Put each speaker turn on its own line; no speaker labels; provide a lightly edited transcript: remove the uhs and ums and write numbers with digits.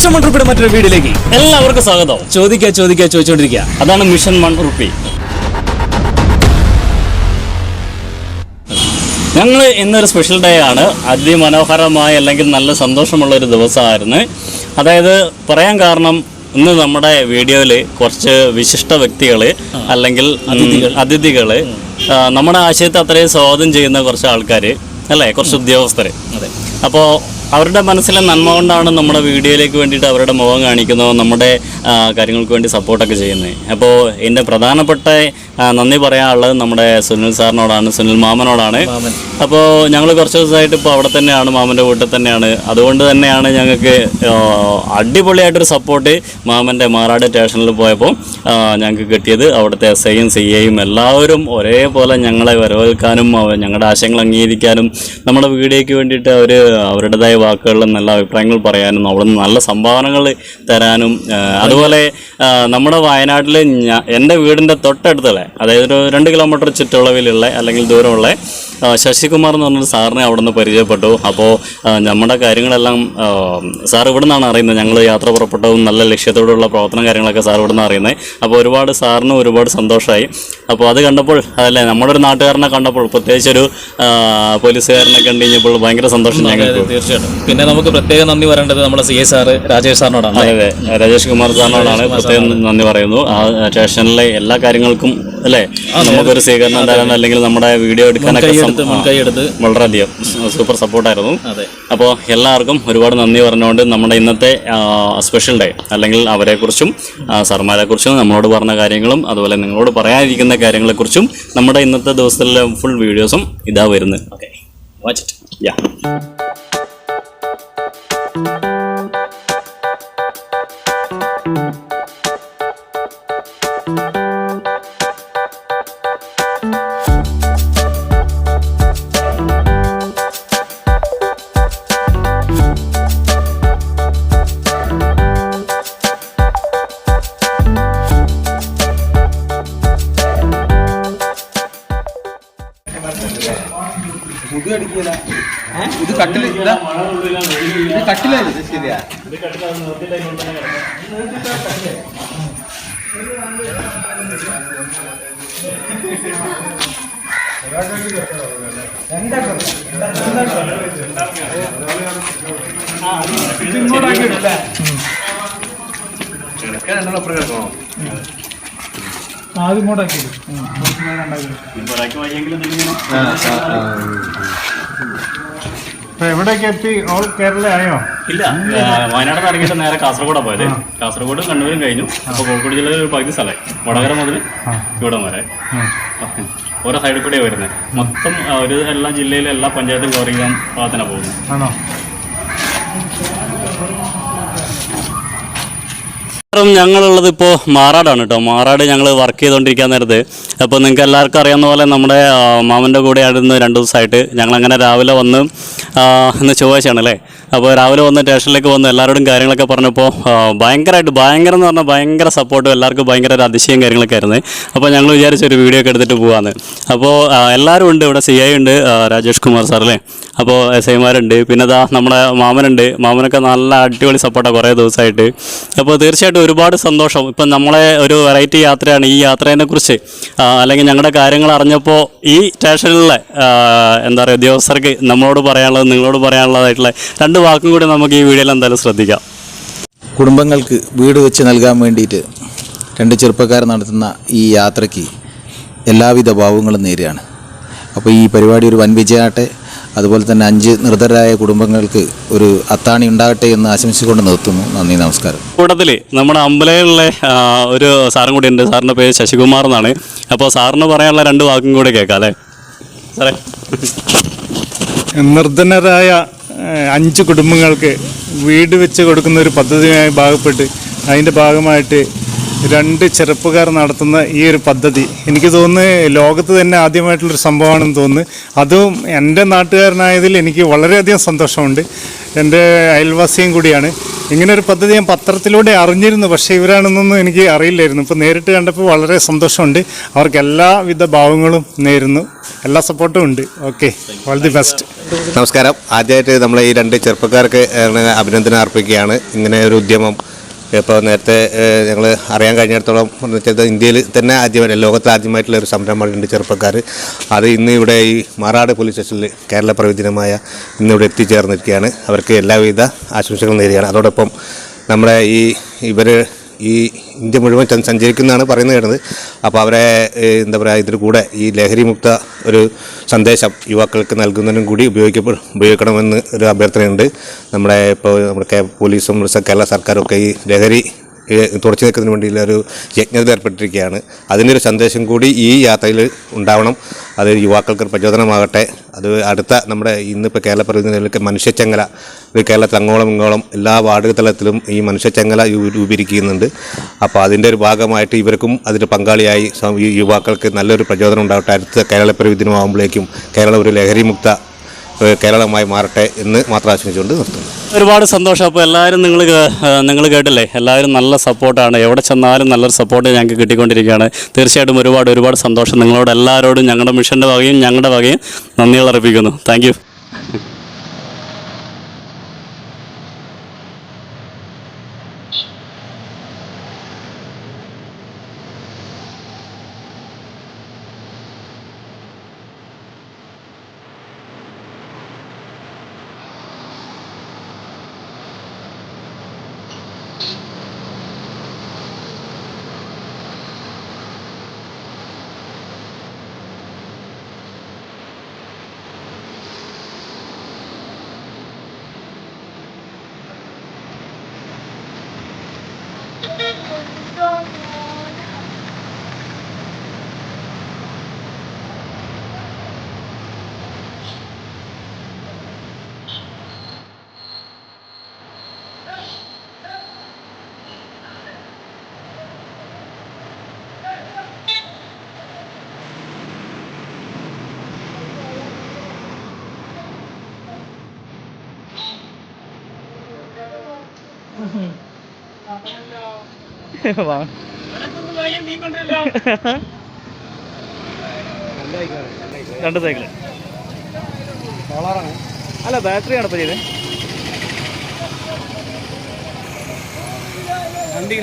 Mission 1 റുപ്പിയുടെ മറ്റൊരു വീഡിയോയിലേക്ക്
എല്ലാവർക്കും സ്വാഗതം.
ചോദിച്ചോണ്ടിരിക്കുക.
അതാണ് മിഷൻ 1 റുപ്പി. ഞങ്ങൾ ഇന്നൊരു സ്പെഷ്യൽ ഡേ ആണ്. അതിമനോഹരമായ അല്ലെങ്കിൽ നല്ല സന്തോഷമുള്ള ഒരു ദിവസമായിരുന്നു. അതായത് പറയാൻ കാരണം ഇന്ന് നമ്മുടെ വീഡിയോയിൽ കുറച്ച് വിശിഷ്ട വ്യക്തികൾ അല്ലെങ്കിൽ അതിഥികൾ നമ്മുടെ ആശയത്തെ അത്രയും സ്വാഗതം ചെയ്യുന്ന കുറച്ച് ആൾക്കാർ അല്ലേ, കുറച്ച് ഉദ്യോഗസ്ഥർ. അപ്പോൾ അവരുടെ മനസ്സിലെ നന്മ കൊണ്ടാണ് നമ്മുടെ വീഡിയോയിലേക്ക് വേണ്ടിയിട്ട് അവരുടെ മുഖം കാണിക്കുന്നത്, നമ്മുടെ കാര്യങ്ങൾക്ക് വേണ്ടി സപ്പോർട്ടൊക്കെ ചെയ്യുന്നത്. അപ്പോൾ എൻ്റെ പ്രധാനപ്പെട്ട നന്ദി പറയാനുള്ളത് നമ്മുടെ സുനിൽ സാറിനോടാണ്, സുനിൽ മാമനോടാണ്. അപ്പോൾ ഞങ്ങൾ കുറച്ച് ദിവസമായിട്ട് ഇപ്പോൾ അവിടെ തന്നെയാണ്, മാമൻ്റെ വീട്ടിൽ തന്നെയാണ്. അതുകൊണ്ട് തന്നെയാണ് ഞങ്ങൾക്ക് അടിപൊളിയായിട്ടൊരു സപ്പോർട്ട് മാമൻ്റെ മാറാട് സ്റ്റേഷനിൽ പോയപ്പോൾ ഞങ്ങൾക്ക് കിട്ടിയത്. അവിടുത്തെ SIയും CAയും എല്ലാവരും ഒരേപോലെ ഞങ്ങളെ വരവേൽക്കാനും ഞങ്ങളുടെ ആശയങ്ങൾ അംഗീകരിക്കാനും നമ്മുടെ വീഡിയോയ്ക്ക് വേണ്ടിയിട്ട് അവരുടേതായ വാക്കുകളിൽ നല്ല അഭിപ്രായങ്ങൾ പറയാനും അവിടെ നിന്ന് നല്ല സംഭാവനകൾ തരാനും, അതുപോലെ നമ്മുടെ വയനാട്ടിൽ എൻ്റെ വീടിൻ്റെ തൊട്ടടുത്തുള്ള, അതായത് ഒരു 2 കിലോമീറ്റർ ചുറ്റളവിലുള്ള അല്ലെങ്കിൽ ദൂരമുള്ള ശശികുമാർ എന്ന് പറഞ്ഞൊരു സാറിനെ അവിടെ നിന്ന് പരിചയപ്പെട്ടു. അപ്പോൾ നമ്മുടെ കാര്യങ്ങളെല്ലാം സാർ ഇവിടെ നിന്നാണ് അറിയുന്നത്. ഞങ്ങൾ യാത്ര പുറപ്പെട്ടതും നല്ല ലക്ഷ്യത്തോടുള്ള പ്രവർത്തനം കാര്യങ്ങളൊക്കെ സാർ ഇവിടെ നിന്ന് അറിയുന്നത്. അപ്പോൾ സാറിന് ഒരുപാട് സന്തോഷമായി. അപ്പോൾ അത് കണ്ടപ്പോൾ, അതല്ലേ നമ്മുടെ ഒരു നാട്ടുകാരനെ കണ്ടപ്പോൾ, പ്രത്യേകിച്ചൊരു പോലീസുകാരനെ കണ്ടു കഴിഞ്ഞപ്പോൾ ഭയങ്കര സന്തോഷം ഞങ്ങൾക്ക്.
തീർച്ചയായിട്ടും. പിന്നെ നമുക്ക് പ്രത്യേകം നന്ദി പറയേണ്ടത് നമ്മുടെ CA സാറ് രാജേഷ് സാറിനോടാണ്.
അതെ, രാജേഷ് കുമാർ സാറിനോടാണ് പ്രത്യേകം നന്ദി പറയുന്നു. ആ സ്റ്റേഷനിലെ എല്ലാ കാര്യങ്ങൾക്കും അല്ലേ നമുക്കൊരു സ്വീകരണം തരാൻ അല്ലെങ്കിൽ നമ്മുടെ വീഡിയോ എടുക്കാനൊക്കെ വളരെയധികം സൂപ്പർ സപ്പോർട്ടായിരുന്നു. അപ്പോൾ എല്ലാവർക്കും ഒരുപാട് നന്ദി പറഞ്ഞുകൊണ്ട് നമ്മുടെ ഇന്നത്തെ സ്പെഷ്യൽ ഡേ അല്ലെങ്കിൽ അവരെക്കുറിച്ചും സാർമാരെക്കുറിച്ചും നമ്മളോട് പറഞ്ഞ കാര്യങ്ങളും അതുപോലെ നിങ്ങളോട് പറയാനിരിക്കുന്ന കാര്യങ്ങളെക്കുറിച്ചും നമ്മുടെ ഇന്നത്തെ ദിവസത്തിലെ ഫുൾ വീഡിയോസും ഇതാ വരുന്നത്.
Okay, watch it.
യാ.
ഇത് കട്ടില് കട്ടിലായിരുന്നു. ശരിയാ,
എവിടേക്ക് എത്തി? ഓൾ കേരള ആയോ?
ഇല്ല, വയനാട് ഇറങ്ങിയിട്ട് നേരെ കാസർഗോഡാണ് പോയത്. കാസർഗോഡ് കണ്ണൂരും കഴിഞ്ഞു. അപ്പോൾ കോഴിക്കോട് ജില്ലയിൽ ഒരു പകുതി സ്ഥലം, വടകര മുതൽ ഇവിടെ വരെ ഓരോ സൈഡിൽ കൂടെയാണ് വരുന്നത്. മൊത്തം ഒരു എല്ലാ ജില്ലയിലെ എല്ലാ പഞ്ചായത്തും കവർ ചെയ്യാൻ ഭാഗത്തിനാണ് പോകുന്നത്.
ആണോ?
ഞങ്ങളുള്ളത് ഇപ്പോൾ മാറാടാണ് കേട്ടോ. മാറാട് ഞങ്ങൾ വർക്ക് ചെയ്തുകൊണ്ടിരിക്കാൻ നേരത്ത് അപ്പോൾ നിങ്ങൾക്ക് എല്ലാവർക്കും അറിയാവുന്ന പോലെ നമ്മുടെ മാമൻ്റെ കൂടെ ആയിരുന്നു 2 ദിവസമായിട്ട്. ഞങ്ങളങ്ങനെ രാവിലെ വന്ന്, ഇന്ന് ചൊവ്വാഴ്ചയാണ് അല്ലേ, അപ്പോൾ രാവിലെ വന്ന് സ്റ്റേഷനിലേക്ക് വന്ന് എല്ലാവരോടും കാര്യങ്ങളൊക്കെ പറഞ്ഞപ്പോൾ ഭയങ്കരം എന്ന് പറഞ്ഞാൽ ഭയങ്കര സപ്പോർട്ടും എല്ലാവർക്കും ഭയങ്കര ഒരു അതിശയം കാര്യങ്ങളൊക്കെ ആയിരുന്നു. അപ്പോൾ ഞങ്ങൾ വിചാരിച്ചൊരു വീഡിയോ ഒക്കെ എടുത്തിട്ട് പോകാമെന്ന്. അപ്പോൾ എല്ലാവരും ഉണ്ട് ഇവിടെ. CI ഉണ്ട്, രാജേഷ് കുമാർ സാർ അല്ലേ, അപ്പോൾ SIമാരുണ്ട്, പിന്നെ നമ്മുടെ മാമനുണ്ട്. മാമനൊക്കെ നല്ല അടിപൊളി സപ്പോർട്ടാണ് കുറേ ദിവസമായിട്ട്. അപ്പോൾ തീർച്ചയായിട്ടും ഒരുപാട് സന്തോഷം. ഇപ്പം നമ്മളെ ഒരു വെറൈറ്റി യാത്രയാണ്. ഈ യാത്രേനെക്കുറിച്ച് അല്ലെങ്കിൽ ഞങ്ങളുടെ കാര്യങ്ങൾ അറിഞ്ഞപ്പോൾ ഈ സ്റ്റേഷനിലെ എന്താ പറയുക ഉദ്യോഗസ്ഥർക്ക് നമ്മളോട് പറയാനുള്ളത്, നിങ്ങളോട് പറയാനുള്ളതായിട്ടുള്ള 2 വാക്കും കൂടി നമുക്ക് ഈ വീഡിയോയിൽ എന്തായാലും ശ്രദ്ധിക്കാം.
കുടുംബങ്ങൾക്ക് വീട് വെച്ച് നൽകാൻ വേണ്ടിയിട്ട് 2 ചെറുപ്പക്കാർ നടത്തുന്ന ഈ യാത്രയ്ക്ക് എല്ലാവിധ ഭാവങ്ങളും നേരെയാണ്. അപ്പോൾ ഈ പരിപാടി ഒരു വൻ വിജയമാകട്ടെ. അതുപോലെ തന്നെ 5 നിർധരായ കുടുംബങ്ങൾക്ക് ഒരു അത്താണി ഉണ്ടാകട്ടെ എന്ന് ആശംസിച്ചുകൊണ്ട് നിർത്തുന്നു. നന്ദി, നമസ്കാരം.
കൂട്ടത്തിൽ നമ്മുടെ അമ്പലയിലുള്ള ഒരു സാറും കൂടി ഉണ്ട്. സാറിൻ്റെ പേര് ശശികുമാർ എന്നാണ്. അപ്പോൾ സാറിന് പറയാനുള്ള 2 വാക്കും കൂടി കേൾക്കാം അല്ലേ സാറേ?
നിർധനരായ 5 കുടുംബങ്ങൾക്ക് വീട് വെച്ച് കൊടുക്കുന്ന ഒരു പദ്ധതിയുമായി ഭാഗപ്പെട്ട് അതിൻ്റെ ഭാഗമായിട്ട് രണ്ട് ചെറുപ്പക്കാർ നടത്തുന്ന ഈ ഒരു പദ്ധതി എനിക്ക് തോന്നുന്നു ലോകത്ത് തന്നെ ആദ്യമായിട്ടുള്ളൊരു സംഭവമാണെന്ന് തോന്നുന്നു. അതും എൻ്റെ നാട്ടുകാരനായതിൽ എനിക്ക് വളരെയധികം സന്തോഷമുണ്ട്. എൻ്റെ അയൽവാസിയും കൂടിയാണ്. ഇങ്ങനൊരു പദ്ധതി ഞാൻ പത്രത്തിലൂടെ അറിഞ്ഞിരുന്നു, പക്ഷേ ഇവരാണെന്നൊന്നും എനിക്ക് അറിയില്ലായിരുന്നു. ഇപ്പോൾ നേരിട്ട് കണ്ടപ്പോൾ വളരെ സന്തോഷമുണ്ട്. അവർക്ക് എല്ലാവിധ ഭാവങ്ങളും നേരുന്നു, എല്ലാ സപ്പോർട്ടും ഉണ്ട്. Okay, all the best.
നമസ്കാരം. ആദ്യമായിട്ട് നമ്മൾ ഈ രണ്ട് ചെറുപ്പക്കാർക്ക് അഭിനന്ദനം അർപ്പിക്കുകയാണ്. ഇങ്ങനെ ഒരു ഉദ്യമം ഇപ്പോൾ നേരത്തെ ഞങ്ങൾ അറിയാൻ കഴിഞ്ഞിടത്തോളം എന്ന് വെച്ചാൽ ഇന്ത്യയിൽ തന്നെ ആദ്യമായിട്ട്, ലോകത്തിൽ ആദ്യമായിട്ടുള്ള ഒരു സംരംഭമാണ് രണ്ട് ചെറുപ്പക്കാർ. അത് ഇന്ന് ഇവിടെ ഈ മാറാട് പോലീസ് സ്റ്റേഷനിൽ കേരള പ്രവിധിനമായ ഇന്നിവിടെ എത്തിച്ചേർന്നിരിക്കുകയാണ്. അവർക്ക് എല്ലാവിധ ആശംസകളും നേരുകയാണ്. അതോടൊപ്പം നമ്മുടെ ഇവർ ഈ ഇന്ത്യ മുഴുവൻ സഞ്ചരിക്കുന്നതാണ് പറയുന്നത് കേട്ടത്. അപ്പോൾ അവരെ എന്താ പറയുക, ഇതിൽ കൂടെ ഈ ലഹരി മുക്ത ഒരു സന്ദേശം യുവാക്കൾക്ക് നൽകുന്നതിനും കൂടി ഉപയോഗിക്കണമെന്ന് ഒരു അഭ്യർത്ഥനയുണ്ട്. നമ്മുടെ പോലീസും കേരള സർക്കാരും ഒക്കെ ഈ ലഹരി തുടച്ചു നിൽക്കുന്നതിന് വേണ്ടിയുള്ള ഒരു യജ്ഞത്തിൽ ഏർപ്പെട്ടിരിക്കുകയാണ്. അതിനൊരു സന്ദേശം കൂടി ഈ യാത്രയിൽ ഉണ്ടാവണം. അത് യുവാക്കൾക്ക് പ്രചോദനമാകട്ടെ. അത് അടുത്ത നമ്മുടെ ഇന്നിപ്പോൾ കേരള പ്രതിനിധികൾക്ക് മനുഷ്യച്ചങ്ങല, കേരളത്തിൽ അങ്ങോളം ഇങ്ങോളം എല്ലാ വാർഡ് തലത്തിലും ഈ മനുഷ്യച്ചങ്ങല രൂപീകരിക്കുന്നുണ്ട്. അപ്പോൾ അതിൻ്റെ ഒരു ഭാഗമായിട്ട് ഇവർക്കും അതിൽ പങ്കാളിയായി ഈ യുവാക്കൾക്ക് നല്ലൊരു പ്രചോദനം ഉണ്ടാവട്ടെ. അടുത്ത കേരള പ്രതിദിനമാകുമ്പോഴേക്കും കേരളം ഒരു ലഹരിമുക്ത കേരളമായി മാറട്ടെ എന്ന് മാത്രം ആശംസിച്ചുകൊണ്ട് നിർത്തുന്നു.
ഒരുപാട് സന്തോഷം. അപ്പോൾ എല്ലാവരും നിങ്ങൾ കേട്ടില്ലേ, എല്ലാവരും നല്ല സപ്പോർട്ടാണ്. എവിടെ ചെന്നാലും നല്ലൊരു സപ്പോർട്ട് ഞങ്ങൾക്ക് കിട്ടിക്കൊണ്ടിരിക്കുകയാണ്. തീർച്ചയായിട്ടും ഒരുപാട് സന്തോഷം. നിങ്ങളോട് എല്ലാവരോടും ഞങ്ങളുടെ മിഷൻ്റെ വകയും ഞങ്ങളുടെ വകയും നന്ദികൾ അർപ്പിക്കുന്നു. Thank you.
രണ്ട് സൈക്കിള് അല്ല, ബാറ്ററിയാണ് ഇപ്പോൾ ചെയ്തത്. വണ്ടി